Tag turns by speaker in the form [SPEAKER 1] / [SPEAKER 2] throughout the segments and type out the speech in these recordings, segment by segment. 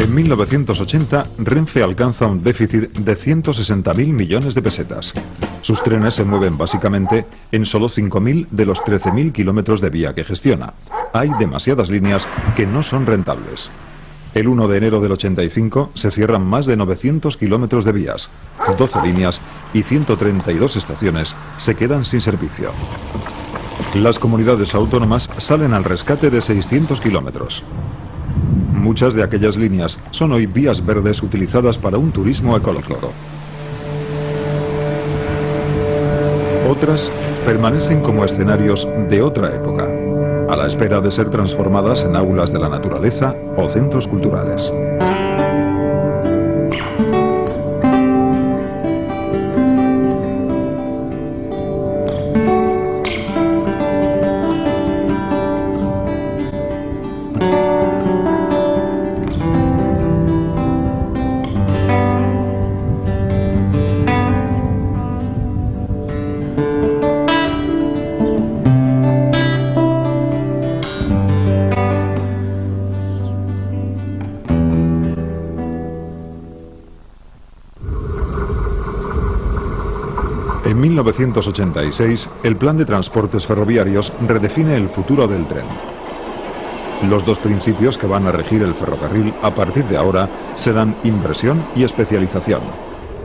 [SPEAKER 1] En 1980, Renfe alcanza un déficit de 160.000 millones de pesetas. Sus trenes se mueven básicamente en solo 5.000 de los 13.000 kilómetros de vía que gestiona. Hay demasiadas líneas que no son rentables. El 1 de enero del 85 se cierran más de 900 kilómetros de vías, 12 líneas y 132 estaciones se quedan sin servicio. Las comunidades autónomas salen al rescate de 600 kilómetros. Muchas de aquellas líneas son hoy vías verdes utilizadas para un turismo ecológico. Otras permanecen como escenarios de otra época, a la espera de ser transformadas en aulas de la naturaleza o centros culturales. En 1986, el Plan de Transportes Ferroviarios redefine el futuro del tren. Los dos principios que van a regir el ferrocarril a partir de ahora serán inversión y especialización.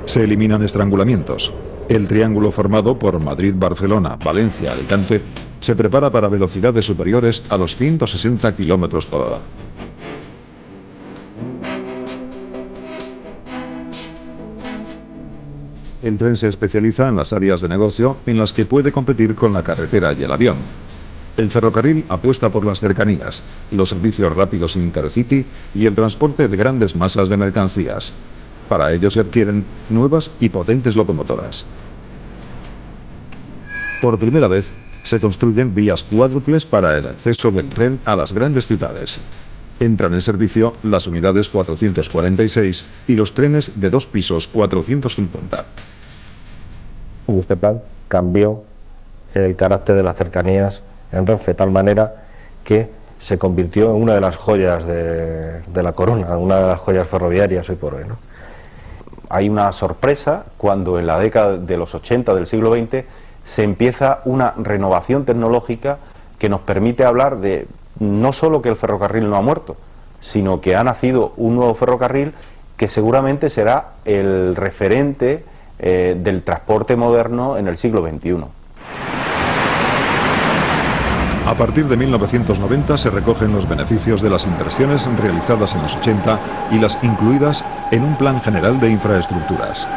[SPEAKER 1] Se eliminan estrangulamientos. El triángulo formado por Madrid, Barcelona, Valencia, Alicante se prepara para velocidades superiores a los 160 km por hora. El tren se especializa en las áreas de negocio en las que puede competir con la carretera y el avión. El ferrocarril apuesta por las cercanías, los servicios rápidos Intercity y el transporte de grandes masas de mercancías. Para ello se adquieren nuevas y potentes locomotoras. Por primera vez, se construyen vías cuádruples para el acceso del tren a las grandes ciudades. Entran en servicio las unidades 446 y los trenes de 2 pisos 450.
[SPEAKER 2] Este plan cambió el carácter de las cercanías en Renfe, de tal manera que se convirtió en una de las joyas de la corona, una de las joyas ferroviarias hoy por hoy, ¿no?
[SPEAKER 3] Hay una sorpresa cuando en la década de los 80 del siglo XX se empieza una renovación tecnológica que nos permite hablar de no solo que el ferrocarril no ha muerto, sino que ha nacido un nuevo ferrocarril que seguramente será el referente del transporte moderno en el siglo XXI.
[SPEAKER 1] A partir de 1990 se recogen los beneficios de las inversiones realizadas en los 80 y las incluidas en un plan general de infraestructuras.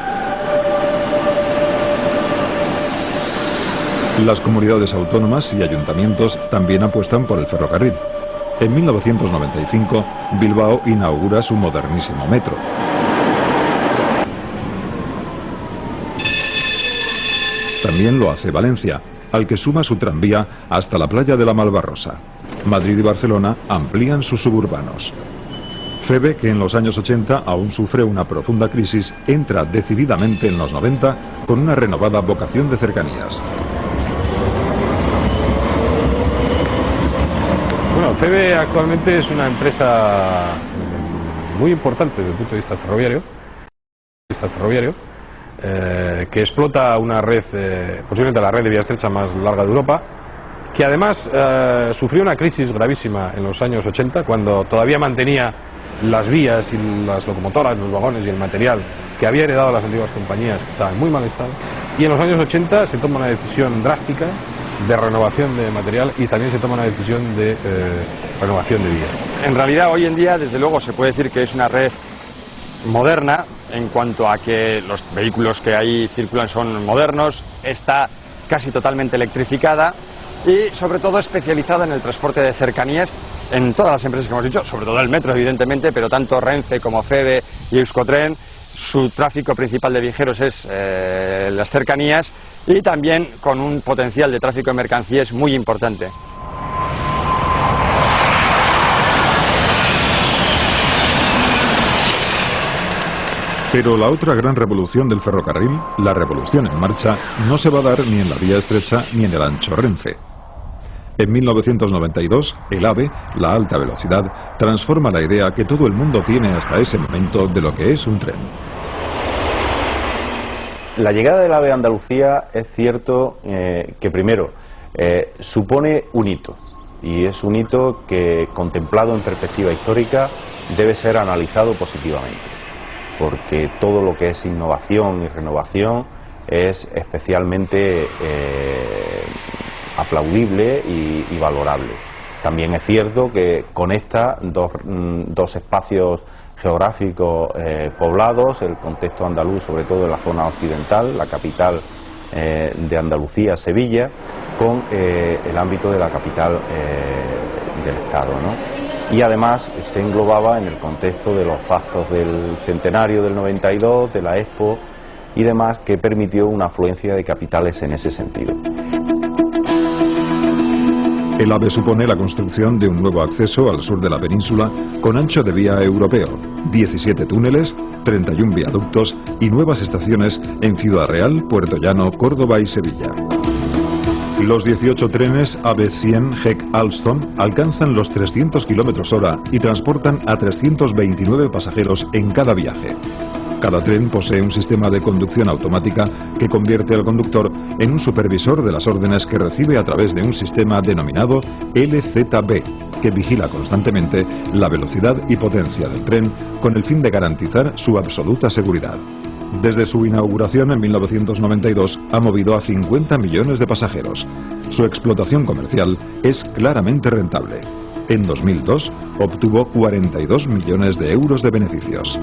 [SPEAKER 1] Las comunidades autónomas y ayuntamientos también apuestan por el ferrocarril. En 1995, Bilbao inaugura su modernísimo metro. También lo hace Valencia, al que suma su tranvía hasta la playa de la Malvarrosa. Madrid y Barcelona amplían sus suburbanos. Feve, que en los años 80 aún sufre una profunda crisis, entra decididamente en los 90 con una renovada vocación de cercanías.
[SPEAKER 4] Bueno, Feve actualmente es una empresa muy importante desde el punto de vista ferroviario, que explota una red, posiblemente la red de vía estrecha más larga de Europa, que además sufrió una crisis gravísima en los años 80, cuando todavía mantenía las vías y las locomotoras, los vagones y el material que había heredado las antiguas compañías, que estaban en muy mal estado, y en los años 80 se toma una decisión drástica de renovación de material y también se toma una decisión de renovación de vías.
[SPEAKER 5] En realidad hoy en día desde luego se puede decir que es una red moderna en cuanto a que los vehículos que ahí circulan son modernos, está casi totalmente electrificada y sobre todo especializada en el transporte de cercanías en todas las empresas que hemos dicho, sobre todo el metro evidentemente, pero tanto Renfe como Feve y Euskotren, su tráfico principal de viajeros es las cercanías y también con un potencial de tráfico de mercancías muy importante.
[SPEAKER 1] Pero la otra gran revolución del ferrocarril, la revolución en marcha, no se va a dar ni en la vía estrecha ni en el ancho Renfe. En 1992, el AVE, la alta velocidad, transforma la idea que todo el mundo tiene hasta ese momento de lo que es un tren.
[SPEAKER 3] La llegada del AVE a Andalucía es cierto que primero supone un hito, y es un hito que, contemplado en perspectiva histórica, debe ser analizado positivamente, porque todo lo que es innovación y renovación es especialmente aplaudible y valorable. También es cierto que conecta dos espacios geográficos poblados, el contexto andaluz, sobre todo en la zona occidental, la capital de Andalucía, Sevilla, con el ámbito de la capital del Estado, ¿no? Y además se englobaba en el contexto de los actos del centenario del 92, de la Expo y demás, que permitió una afluencia de capitales en ese sentido.
[SPEAKER 1] El AVE supone la construcción de un nuevo acceso al sur de la península con ancho de vía europeo, 17 túneles, 31 viaductos y nuevas estaciones en Ciudad Real, Puerto Llano, Córdoba y Sevilla. Los 18 trenes AVE 100 HEC Alstom alcanzan los 300 km/h y transportan a 329 pasajeros en cada viaje. Cada tren posee un sistema de conducción automática que convierte al conductor en un supervisor de las órdenes que recibe a través de un sistema denominado LZB, que vigila constantemente la velocidad y potencia del tren con el fin de garantizar su absoluta seguridad. Desde su inauguración en 1992 ha movido a 50 millones de pasajeros. Su explotación comercial es claramente rentable. En 2002 obtuvo 42 millones de euros de beneficios.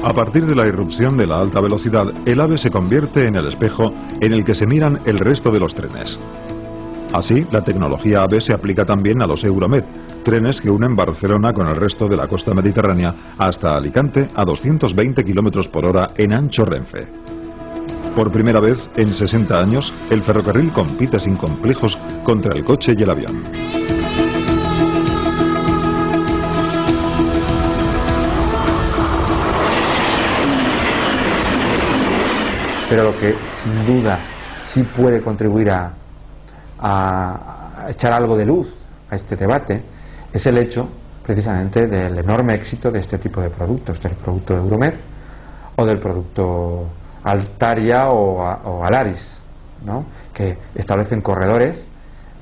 [SPEAKER 1] A partir de la irrupción de la alta velocidad, el AVE se convierte en el espejo en el que se miran el resto de los trenes. Así, la tecnología AVE se aplica también a los Euromed, trenes que unen Barcelona con el resto de la costa mediterránea hasta Alicante a 220 km/h en ancho Renfe. Por primera vez en 60 años, el ferrocarril compite sin complejos contra el coche y el avión.
[SPEAKER 6] Pero lo que sin duda sí puede contribuir a echar algo de luz a este debate es el hecho precisamente del enorme éxito de este tipo de productos, del producto Euromed o del producto Altaria o Alaris, ¿no? Que establecen corredores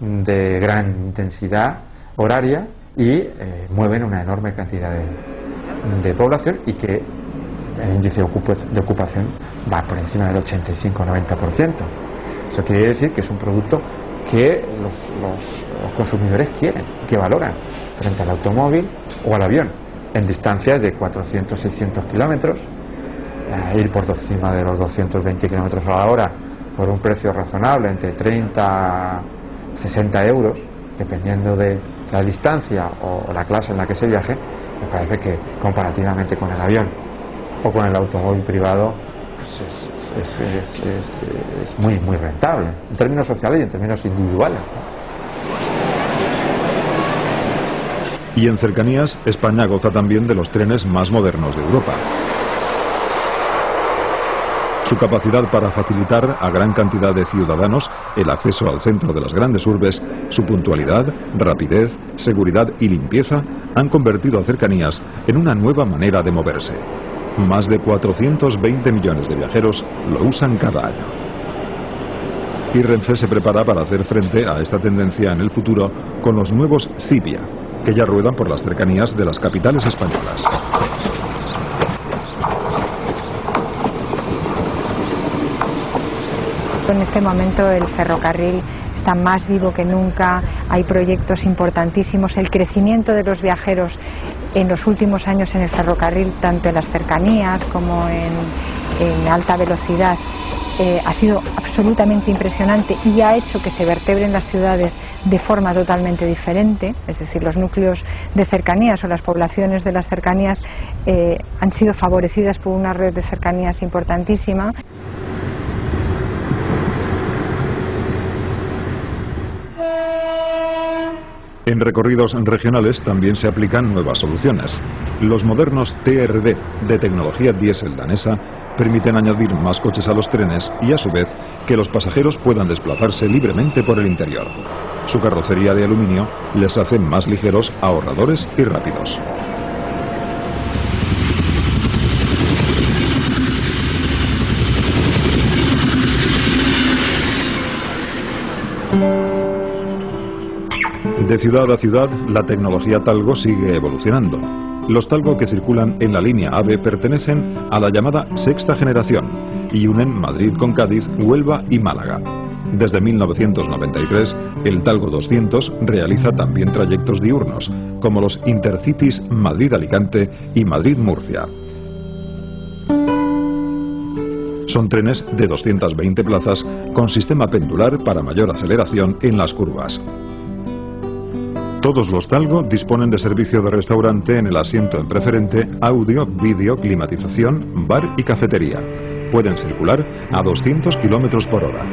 [SPEAKER 6] de gran intensidad horaria y mueven una enorme cantidad de población, y que el índice de ocupación va por encima del 85-90%. Eso quiere decir que es un producto que los consumidores quieren, que valoran, frente al automóvil o al avión, en distancias de 400-600 kilómetros, ir por encima de los 220 kilómetros a la hora por un precio razonable, entre 30 y 60 euros, dependiendo de la distancia o la clase en la que se viaje. Me parece que comparativamente con el avión o con el automóvil privado, pues es muy rentable en términos sociales y en términos individuales.
[SPEAKER 1] Y en cercanías, España goza también de los trenes más modernos de Europa. Su capacidad para facilitar a gran cantidad de ciudadanos el acceso al centro de las grandes urbes, su puntualidad, rapidez, seguridad y limpieza han convertido a Cercanías en una nueva manera de moverse. Más de 420 millones de viajeros lo usan cada año. Y Renfe se prepara para hacer frente a esta tendencia en el futuro con los nuevos Civia, que ya ruedan por las cercanías de las capitales españolas.
[SPEAKER 7] En este momento el ferrocarril está más vivo que nunca, hay proyectos importantísimos, el crecimiento de los viajeros en los últimos años en el ferrocarril, tanto en las cercanías como en alta velocidad, ha sido absolutamente impresionante y ha hecho que se vertebren las ciudades de forma totalmente diferente. Es decir, los núcleos de cercanías o las poblaciones de las cercanías han sido favorecidas por una red de cercanías importantísima.
[SPEAKER 1] En recorridos regionales también se aplican nuevas soluciones. Los modernos TRD de tecnología diésel danesa permiten añadir más coches a los trenes y, a su vez, que los pasajeros puedan desplazarse libremente por el interior. Su carrocería de aluminio les hace más ligeros, ahorradores y rápidos. De ciudad a ciudad, la tecnología Talgo sigue evolucionando. Los Talgo que circulan en la línea AVE pertenecen a la llamada sexta generación y unen Madrid con Cádiz, Huelva y Málaga. Desde 1993, el Talgo 200 realiza también trayectos diurnos, como los Intercities Madrid-Alicante y Madrid-Murcia. Son trenes de 220 plazas con sistema pendular para mayor aceleración en las curvas. Todos los Talgo disponen de servicio de restaurante en el asiento en preferente, audio, vídeo, climatización, bar y cafetería. Pueden circular a 200 km por hora.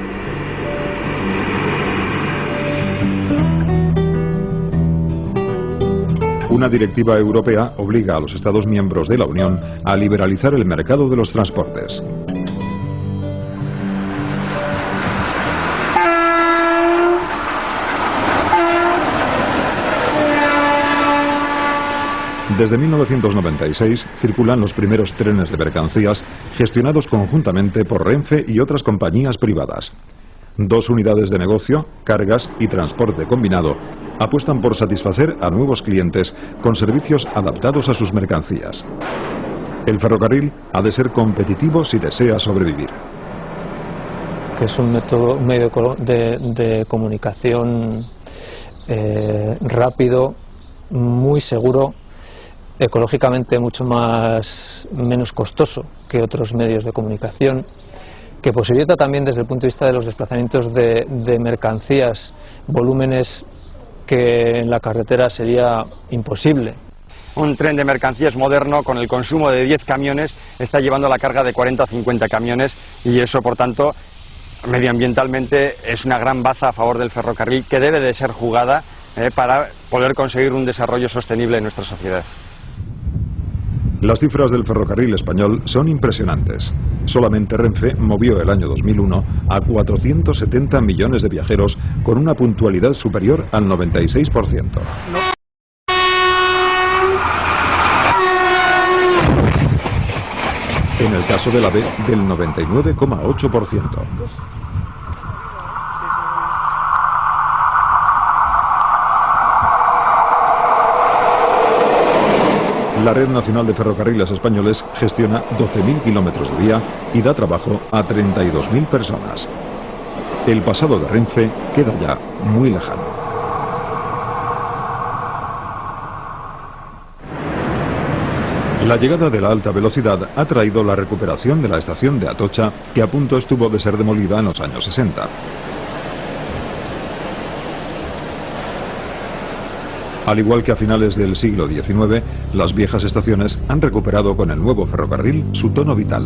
[SPEAKER 1] Una directiva europea obliga a los Estados miembros de la Unión a liberalizar el mercado de los transportes. Desde 1996 circulan los primeros trenes de mercancías gestionados conjuntamente por Renfe y otras compañías privadas. Dos unidades de negocio, cargas y transporte combinado, apuestan por satisfacer a nuevos clientes con servicios adaptados a sus mercancías. El ferrocarril ha de ser competitivo si desea sobrevivir.
[SPEAKER 8] Que es un medio de comunicación rápido, muy seguro, ecológicamente menos costoso que otros medios de comunicación, que posibilita también desde el punto de vista de los desplazamientos de mercancías volúmenes que en la carretera sería imposible.
[SPEAKER 5] Un tren de mercancías moderno con el consumo de 10 camiones está llevando la carga de 40 o 50 camiones y eso, por tanto, medioambientalmente es una gran baza a favor del ferrocarril que debe de ser jugada para poder conseguir un desarrollo sostenible en nuestra sociedad.
[SPEAKER 1] Las cifras del ferrocarril español son impresionantes. Solamente Renfe movió el año 2001 a 470 millones de viajeros con una puntualidad superior al 96%. En el caso del AVE, del 99,8%. La Red Nacional de Ferrocarriles Españoles gestiona 12.000 kilómetros de vía y da trabajo a 32.000 personas. El pasado de Renfe queda ya muy lejano. La llegada de la alta velocidad ha traído la recuperación de la estación de Atocha, que a punto estuvo de ser demolida en los años 60. Al igual que a finales del siglo XIX, las viejas estaciones han recuperado con el nuevo ferrocarril su tono vital.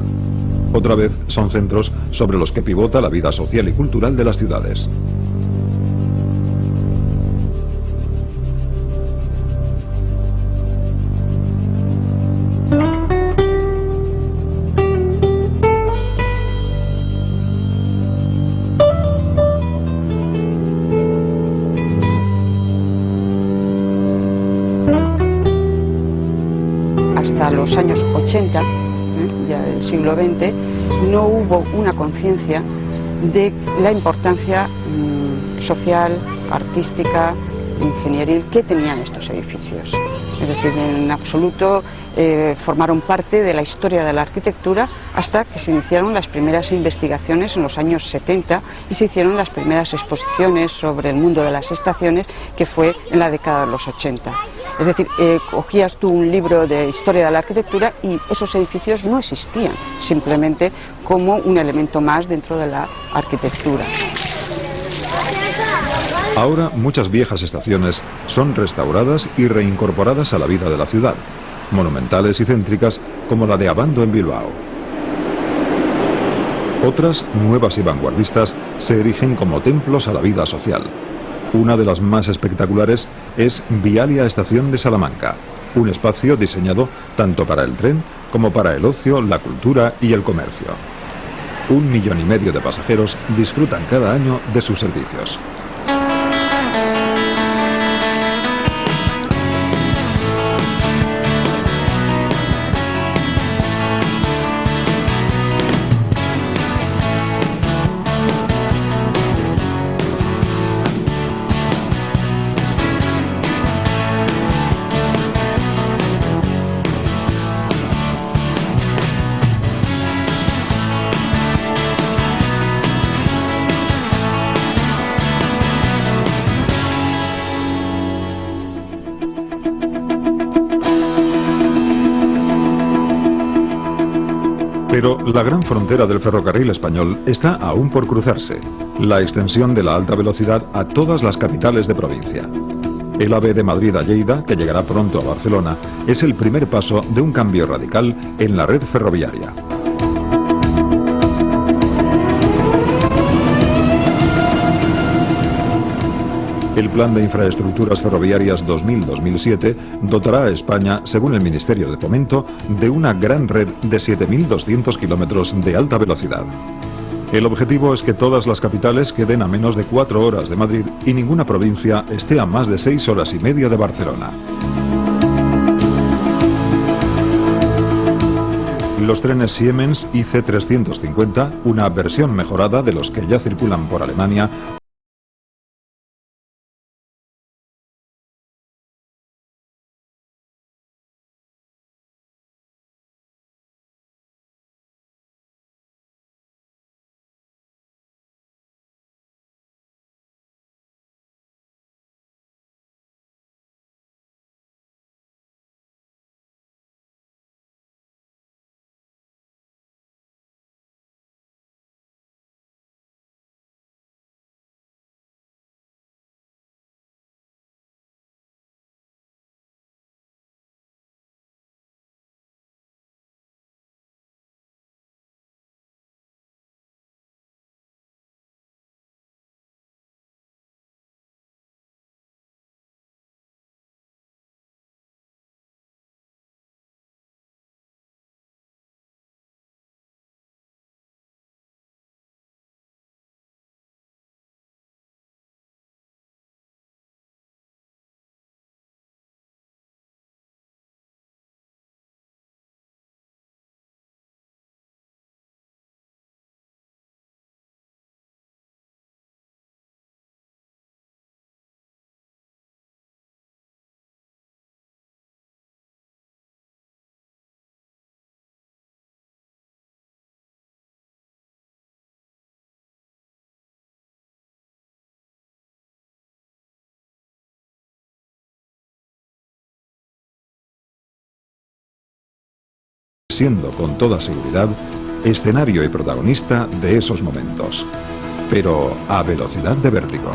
[SPEAKER 1] Otra vez son centros sobre los que pivota la vida social y cultural de las ciudades.
[SPEAKER 9] Hasta los años 80, ya del siglo XX, no hubo una conciencia de la importancia social, artística, ingenieril que tenían estos edificios. Es decir, en absoluto formaron parte de la historia de la arquitectura hasta que se iniciaron las primeras investigaciones en los años 70 y se hicieron las primeras exposiciones sobre el mundo de las estaciones, que fue en la década de los 80. Es decir, cogías tú un libro de historia de la arquitectura y esos edificios no existían, simplemente como un elemento más dentro de la arquitectura.
[SPEAKER 1] Ahora muchas viejas estaciones son restauradas y reincorporadas a la vida de la ciudad, monumentales y céntricas como la de Abando en Bilbao. Otras, nuevas y vanguardistas, se erigen como templos a la vida social. Una de las más espectaculares es Vialia Estación de Salamanca, un espacio diseñado tanto para el tren como para el ocio, la cultura y el comercio. 1,5 millones de pasajeros disfrutan cada año de sus servicios. Pero la gran frontera del ferrocarril español está aún por cruzarse, la extensión de la alta velocidad a todas las capitales de provincia. El AVE de Madrid a Lleida, que llegará pronto a Barcelona, es el primer paso de un cambio radical en la red ferroviaria. El Plan de Infraestructuras Ferroviarias 2000-2007 dotará a España, según el Ministerio de Fomento, de una gran red de 7.200 kilómetros de alta velocidad. El objetivo es que todas las capitales queden a menos de 4 horas de Madrid y ninguna provincia esté a más de 6 horas y media de Barcelona. Los trenes Siemens IC350, una versión mejorada de los que ya circulan por Alemania, siendo con toda seguridad escenario y protagonista de esos momentos, pero a velocidad de vértigo.